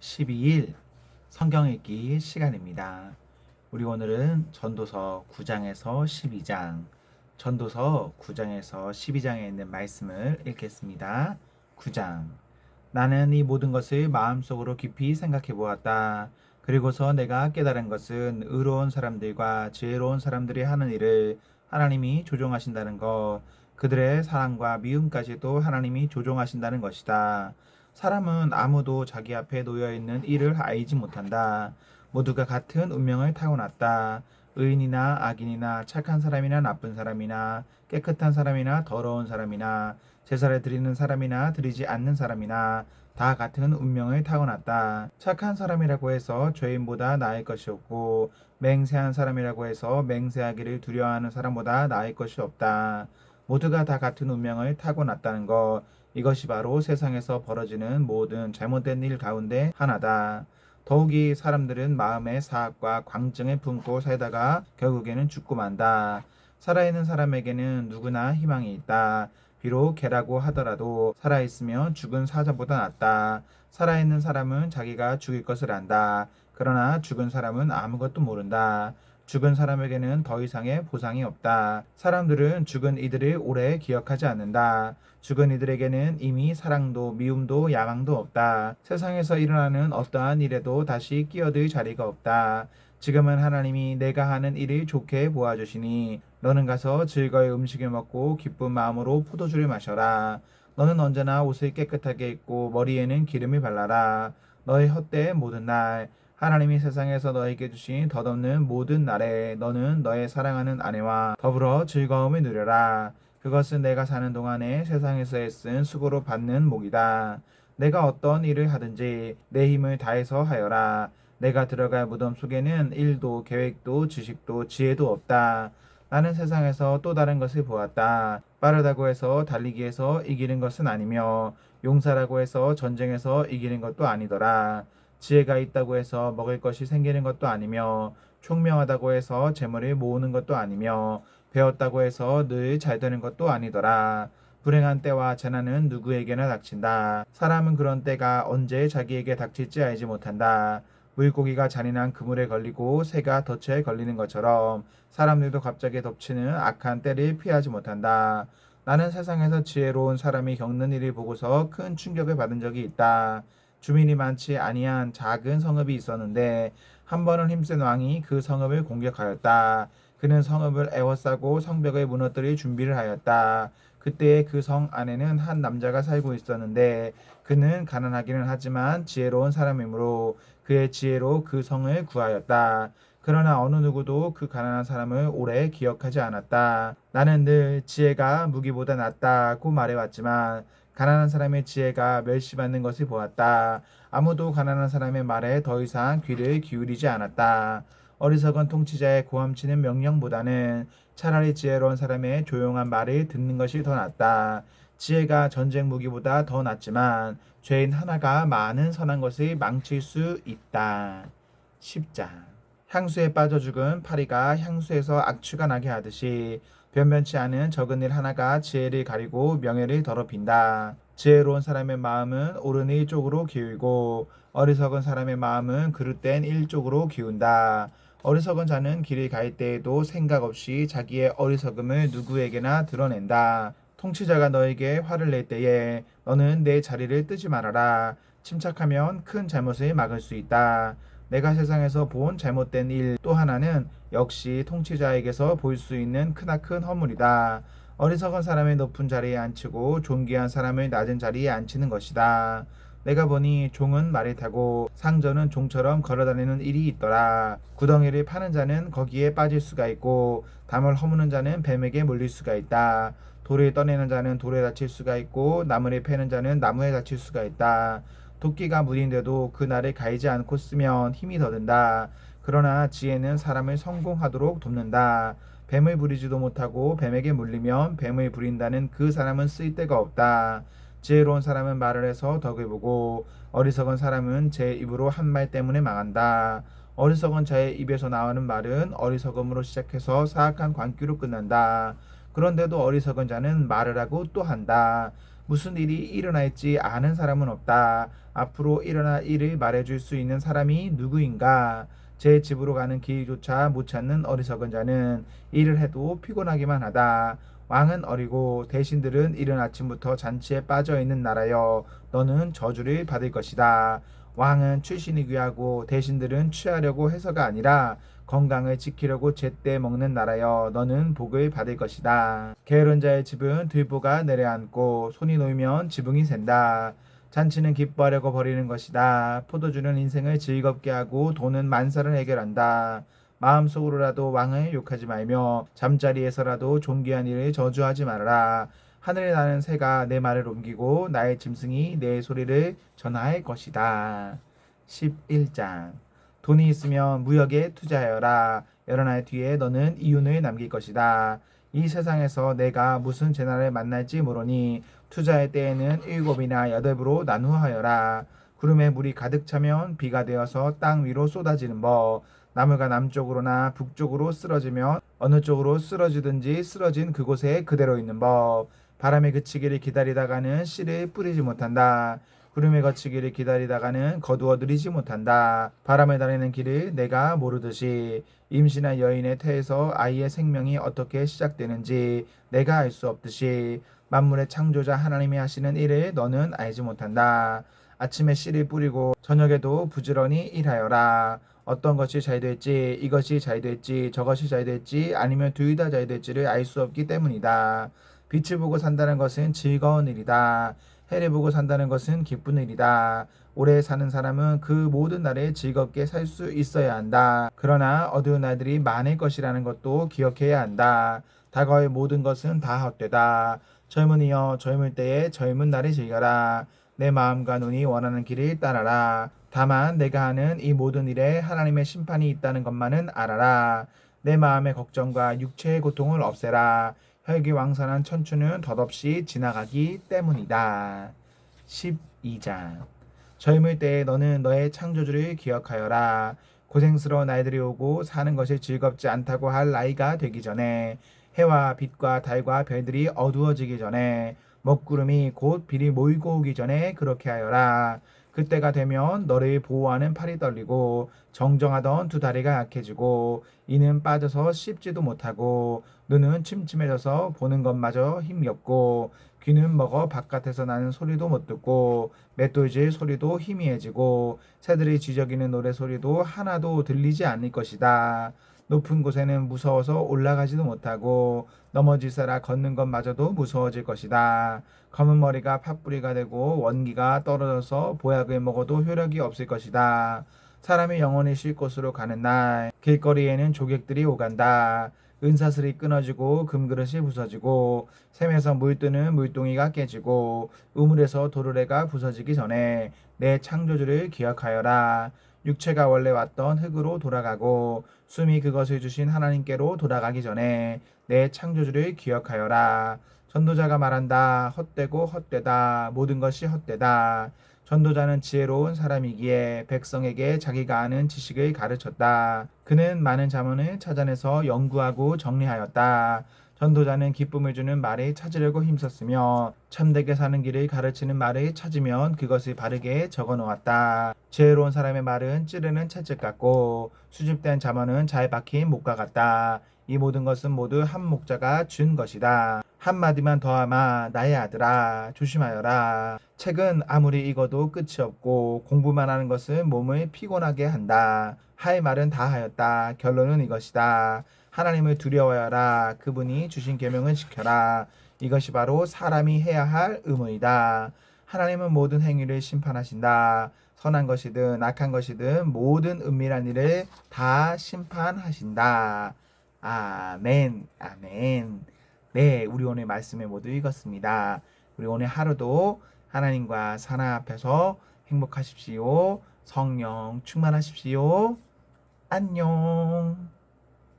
12일 성경 읽기 시간입니다. 우리 오늘은 전도서 9장에서 12장, 전도서 9장에서 12장에 있는 말씀을 읽겠습니다. 9장. 나는 이 모든 것을 마음속으로 깊이 생각해 보았다. 그리고서 내가 깨달은 것은 의로운 사람들과 지혜로운 사람들이 하는 일을 하나님이 조종하신다는 것, 그들의 사랑과 미움까지도 하나님이 조종하신다는 것이다. 사람은 아무도 자기 앞에 놓여 있는 일을 알지 못한다. 모두가 같은 운명을 타고났다. 의인이나 악인이나 착한 사람이나 나쁜 사람이나 깨끗한 사람이나 더러운 사람이나 제사를 드리는 사람이나 드리지 않는 사람이나 다 같은 운명을 타고났다. 착한 사람이라고 해서 죄인보다 나을 것이 없고 맹세한 사람이라고 해서 맹세하기를 두려워하는 사람보다 나을 것이 없다. 모두가 다 같은 운명을 타고났다는 것, 이것이 바로 세상에서 벌어지는 모든 잘못된 일 가운데 하나다. 더욱이 사람들은 마음의 사악과 광증을 품고 살다가 결국에는 죽고 만다. 살아있는 사람에게는 누구나 희망이 있다. 비록 개라고 하더라도 살아있으면 죽은 사자보다 낫다. 살아있는 사람은 자기가 죽을 것을 안다. 그러나 죽은 사람은 아무것도 모른다. 죽은 사람에게는 더 이상의 보상이 없다. 사람들은 죽은 이들을 오래 기억하지 않는다. 죽은 이들에게는 이미 사랑도 미움도 야망도 없다. 세상에서 일어나는 어떠한 일에도 다시 끼어들 자리가 없다. 지금은 하나님이 내가 하는 일을 좋게 보아주시니 너는 가서 즐거이 음식을 먹고 기쁜 마음으로 포도주를 마셔라. 너는 언제나 옷을 깨끗하게 입고 머리에는 기름을 발라라. 너의 헛되의 모든 날 하나님이 세상에서 너에게 주신 덧없는 모든 날에 너는 너의 사랑하는 아내와 더불어 즐거움을 누려라. 그것은 내가 사는 동안에 세상에서 애쓴 수고로 받는 목이다. 내가 어떤 일을 하든지 내 힘을 다해서 하여라. 내가 들어갈 무덤 속에는 일도 계획도 지식도 지혜도 없다. 나는 세상에서 또 다른 것을 보았다. 빠르다고 해서 달리기에서 이기는 것은 아니며 용사라고 해서 전쟁에서 이기는 것도 아니더라. 지혜가 있다고 해서 먹을 것이 생기는 것도 아니며 총명하다고 해서 재물을 모으는 것도 아니며 배웠다고 해서 늘 잘 되는 것도 아니더라. 불행한 때와 재난은 누구에게나 닥친다. 사람은 그런 때가 언제 자기에게 닥칠지 알지 못한다. 물고기가 잔인한 그물에 걸리고 새가 덫에 걸리는 것처럼 사람들도 갑자기 덮치는 악한 때를 피하지 못한다. 나는 세상에서 지혜로운 사람이 겪는 일을 보고서 큰 충격을 받은 적이 있다. 주민이 많지 아니한 작은 성읍이 있었는데 한 번은 힘센 왕이 그 성읍을 공격하였다. 그는 성읍을 에워싸고 성벽을 무너뜨릴 준비를 하였다. 그때 그 성 안에는 한 남자가 살고 있었는데 그는 가난하기는 하지만 지혜로운 사람이므로 그의 지혜로 그 성을 구하였다. 그러나 어느 누구도 그 가난한 사람을 오래 기억하지 않았다. 나는 늘 지혜가 무기보다 낫다고 말해왔지만 가난한 사람의 지혜가 멸시받는 것을 보았다. 아무도 가난한 사람의 말에 더 이상 귀를 기울이지 않았다. 어리석은 통치자의 고함치는 명령보다는 차라리 지혜로운 사람의 조용한 말을 듣는 것이 더 낫다. 지혜가 전쟁 무기보다 더 낫지만 죄인 하나가 많은 선한 것을 망칠 수 있다. 10장. 향수에 빠져 죽은 파리가 향수에서 악취가 나게 하듯이 변변치 않은 적은 일 하나가 지혜를 가리고 명예를 더럽힌다. 지혜로운 사람의 마음은 옳은 일 쪽으로 기울고 어리석은 사람의 마음은 그릇된 일 쪽으로 기운다. 어리석은 자는 길을 갈 때에도 생각 없이 자기의 어리석음을 누구에게나 드러낸다. 통치자가 너에게 화를 낼 때에 너는 내 자리를 뜨지 말아라. 침착하면 큰 잘못을 막을 수 있다. 내가 세상에서 본 잘못된 일 또 하나는 역시 통치자에게서 볼 수 있는 크나큰 허물이다. 어리석은 사람을 높은 자리에 앉히고 존귀한 사람을 낮은 자리에 앉히는 것이다. 내가 보니 종은 말을 타고 상전은 종처럼 걸어다니는 일이 있더라. 구덩이를 파는 자는 거기에 빠질 수가 있고 담을 허무는 자는 뱀에게 물릴 수가 있다. 돌을 떠내는 자는 돌에 다칠 수가 있고 나무를 패는 자는 나무에 다칠 수가 있다. 도끼가 무딘데도 그 날을 가이지 않고 쓰면 힘이 더 든다. 그러나 지혜는 사람을 성공하도록 돕는다. 뱀을 부리지도 못하고 뱀에게 물리면 뱀을 부린다는 그 사람은 쓸데가 없다. 지혜로운 사람은 말을 해서 덕을 보고 어리석은 사람은 제 입으로 한 말 때문에 망한다. 어리석은 자의 입에서 나오는 말은 어리석음으로 시작해서 사악한 광기로 끝난다. 그런데도 어리석은 자는 말을 하고 또 한다. 무슨 일이 일어날지 아는 사람은 없다. 앞으로 일어날 일을 말해줄 수 있는 사람이 누구인가? 제 집으로 가는 길조차 못 찾는 어리석은 자는 일을 해도 피곤하기만 하다. 왕은 어리고 대신들은 이른 아침부터 잔치에 빠져 있는 나라여, 너는 저주를 받을 것이다. 왕은 출신이 귀하고 대신들은 취하려고 해서가 아니라 건강을 지키려고 제때 먹는 나라여, 너는 복을 받을 것이다. 게으른 자의 집은 들보가 내려앉고 손이 놓이면 지붕이 샌다. 잔치는 기뻐하려고 벌이는 것이다. 포도주는 인생을 즐겁게 하고 돈은 만사를 해결한다. 마음속으로라도 왕을 욕하지 말며 잠자리에서라도 존귀한 일을 저주하지 말아라. 하늘에 나는 새가 내 말을 옮기고 나의 짐승이 내 소리를 전할 것이다. 11장. 돈이 있으면 무역에 투자하여라. 여러 날 뒤에 너는 이윤을 남길 것이다. 이 세상에서 내가 무슨 재난을 만날지 모르니 투자할 때에는 7이나 8으로 나누어하여라. 구름에 물이 가득 차면 비가 되어서 땅 위로 쏟아지는 법. 나무가 남쪽으로나 북쪽으로 쓰러지면 어느 쪽으로 쓰러지든지 쓰러진 그곳에 그대로 있는 법. 바람이 그치기를 기다리다가는 씨를 뿌리지 못한다. 구름에 거치기를 기다리다가는 거두어 들이지 못한다. 바람을 다니는 길을 내가 모르듯이 임신한 여인의 태에서 아이의 생명이 어떻게 시작되는지 내가 알 수 없듯이 만물의 창조자 하나님이 하시는 일을 너는 알지 못한다. 아침에 씨를 뿌리고 저녁에도 부지런히 일하여라. 어떤 것이 잘 될지, 이것이 잘 될지, 저것이 잘 될지, 아니면 둘 다 잘 될지를 알 수 없기 때문이다. 빛을 보고 산다는 것은 즐거운 일이다. 해를 보고 산다는 것은 기쁜 일이다. 오래 사는 사람은 그 모든 날에 즐겁게 살 수 있어야 한다. 그러나 어두운 날들이 많을 것이라는 것도 기억해야 한다. 다가올 모든 것은 다 헛되다. 젊은이여, 젊을 때에 젊은 날을 즐겨라. 내 마음과 눈이 원하는 길을 따라라. 다만 내가 하는 이 모든 일에 하나님의 심판이 있다는 것만은 알아라. 내 마음의 걱정과 육체의 고통을 없애라. 혈기왕성한 천추는 덧없이 지나가기 때문이다. 12장. 젊을 때에 너는 너의 창조주를 기억하여라. 고생스러운 날들이 오고 사는 것이 즐겁지 않다고 할 나이가 되기 전에, 해와 빛과 달과 별들이 어두워지기 전에, 먹구름이 곧 비리 모이고 오기 전에 그렇게 하여라. 그때가 되면 너를 보호하는 팔이 떨리고 정정하던 두 다리가 약해지고 이는 빠져서 씹지도 못하고 눈은 침침해져서 보는 것마저 힘겹고 귀는 먹어 바깥에서 나는 소리도 못 듣고 맷돌질 소리도 희미해지고 새들이 쥐저기는 노래 소리도 하나도 들리지 않을 것이다. 높은 곳에는 무서워서 올라가지도 못하고 넘어지서라 걷는 것마저도 무서워질 것이다. 검은 머리가 팥뿌리가 되고 원기가 떨어져서 보약을 먹어도 효력이 없을 것이다. 사람이 영원히 쉴 곳으로 가는 날 길거리에는 조객들이 오간다. 은사슬이 끊어지고 금그릇이 부서지고 샘에서 물 뜨는 물동이가 깨지고 우물에서 도르래가 부서지기 전에 내 창조주를 기억하여라. 육체가 원래 왔던 흙으로 돌아가고 숨이 그것을 주신 하나님께로 돌아가기 전에 내 창조주를 기억하여라. 전도자가 말한다. 헛되고 헛되다. 모든 것이 헛되다. 전도자는 지혜로운 사람이기에 백성에게 자기가 아는 지식을 가르쳤다. 그는 많은 자문을 찾아내서 연구하고 정리하였다. 전도자는 기쁨을 주는 말을 찾으려고 힘썼으며 참되게 사는 길을 가르치는 말을 찾으면 그것을 바르게 적어 놓았다. 지혜로운 사람의 말은 찌르는 채찍 같고 수집된 잠언은 잘 박힌 목과 같다. 이 모든 것은 모두 한 목자가 준 것이다. 한마디만 더하마 나의 아들아 조심하여라. 책은 아무리 읽어도 끝이 없고 공부만 하는 것은 몸을 피곤하게 한다. 할 말은 다 하였다. 결론은 이것이다. 하나님을 두려워하라. 그분이 주신 계명을 지켜라. 이것이 바로 사람이 해야 할 의무이다. 하나님은 모든 행위를 심판하신다. 선한 것이든 악한 것이든 모든 은밀한 일을 다 심판하신다. 아멘, 아멘. 네, 우리 오늘 말씀을 모두 읽었습니다. 우리 오늘 하루도 하나님과 사랑 앞에서 행복하십시오. 성령 충만하십시오. 안녕.